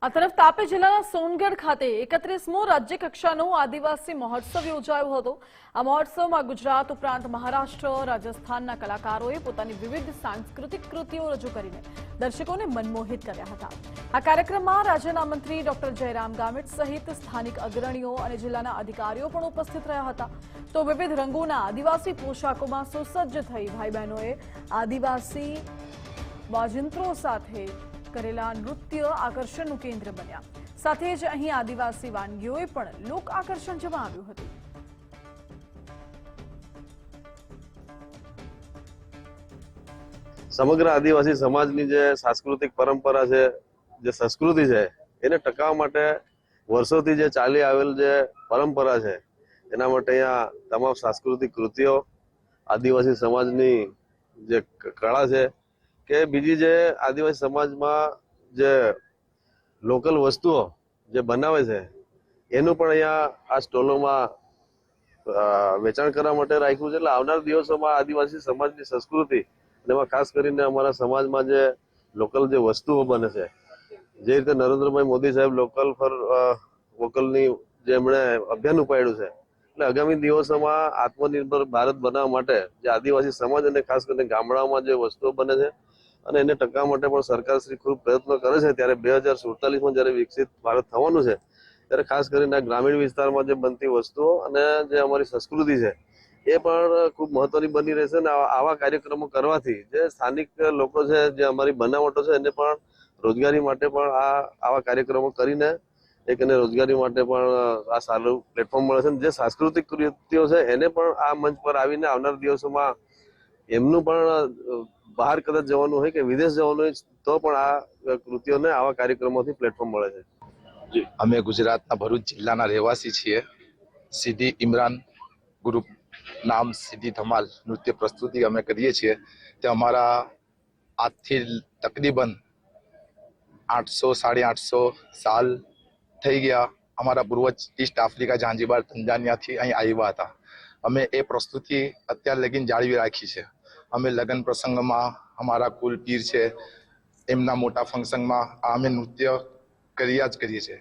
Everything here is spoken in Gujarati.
આ તરફ તાપી જિલ્લાના સોનગઢ ખાતે 31મો રાજ્ય કક્ષાનો આદિવાસી મહોત્સવ યોજાયો હતો। આ મહોત્સવમાં ગુજરાત ઉપરાંત મહારાષ્ટ્ર, રાજસ્થાનના કલાકારોએ પોતાની વિવિધ સાંસ્કૃતિક કૃતિઓ રજૂ કરીને દર્શકોને મનમોહિત કર્યા હતા। આ કાર્યક્રમમાં રાજ્યના મંત્રી ડોક્ટર જયરામ ગામિત સહિત સ્થાનિક અગ્રણીઓ અને જિલ્લાના અધિકારીઓ પણ ઉપસ્થિત રહ્યા હતા। તો વિવિધ રંગોના આદિવાસી પોશાકોમાં સુસજ્જ થઈ ભાઈ બહેનોએ આદિવાસી વાજિંત્રો સાથે કરેલા નૃત્ય આકર્ષણનું કેન્દ્ર બન્યા। સાથે જ અહીં આદિવાસી વાનગીઓએ પણ લોક આકર્ષણ જમાવ્યું હતું। સમગ્ર આદિવાસી સમાજની જે સાંસ્કૃતિક પરંપરા છે, જે સંસ્કૃતિ છે, એને ટકાવવા માટે વર્ષોથી જે ચાલી આવેલ જે પરંપરા છે, એના માટે અહીંયા તમામ સાંસ્કૃતિક કૃતિઓ, આદિવાસી સમાજની જે કળા છે કે બીજી જે આદિવાસી સમાજમાં જે લોકલ વસ્તુઓ જે બનાવે છે એનું પણ અહીંયા આ સ્ટોલોમાં વેચાણ કરવા માટે રાખ્યું છે। એટલે આવનાર દિવસોમાં આદિવાસી સમાજની સંસ્કૃતિ, એમાં ખાસ કરીને અમારા સમાજમાં જે લોકલ જે વસ્તુઓ બને છે, જે રીતે નરેન્દ્રભાઈ મોદી સાહેબ લોકલ ફોર વોકલની જે એમણે અભિયાન ઉપાડ્યું છે, એટલે આગામી દિવસોમાં આત્મનિર્ભર ભારત બનાવવા માટે જે આદિવાસી સમાજ અને ખાસ કરીને ગામડાઓમાં જે વસ્તુઓ બને છે અને એને ટકાવવા માટે પણ સરકાર શ્રી ખૂબ પ્રયત્નો કરે છે। ત્યારે 2047માં જ્યારે વિકસિત ભારત થવાનું છે, ત્યારે ખાસ કરીને ગ્રામીણ વિસ્તારમાં જે બનતી વસ્તુઓ અને જે અમારી સંસ્કૃતિ છે એ પણ ખૂબ મહત્વની બની રહેશે। અને આવા કાર્યક્રમો કરવાથી જે સ્થાનિક લોકો છે, જે અમારી બનાવટો છે, એને પણ રોજગારી માટે પણ આવા કાર્યક્રમો કરીને એને રોજગારી માટે પણ આ સારું પ્લેટફોર્મ મળે છે। જે સાંસ્કૃતિક કૃતિઓ છે એને પણ આ મંચ પર આવીને આવનાર દિવસોમાં એમનું પણ બહાર કદાચ જવાનું હોય કે વિદેશ જવાનું હોય તો પણ આ કૃતિઓને આવા કાર્યક્રમોથી પ્લેટફોર્મ મળે છે। અમે ગુજરાતના ભરૂચ જિલ્લાના રહેવાસી છીએ। સીધી ઇમરાન ગ્રુપ નામ સીધી ધમાલ નૃત્ય પ્રસ્તુતિ અમે કરીએ છીએ। તે અમારા આજથી તકરીબન 800-850 સાલ થઈ ગયા। અમારા પૂર્વજ ઈસ્ટ આફ્રિકા, ઝાંઝીબાર, તંજાનિયાથી અહીં આવ્યા હતા। અમે એ પ્રસ્તુતિ અત્યાર લગીન જાળવી રાખી છે। અમે લગ્ન પ્રસંગમાં અમારા કુલ પીર છે, એમના મોટા ફંક્શનમાં અમે નૃત્ય કર્યા જ કરીએ છીએ।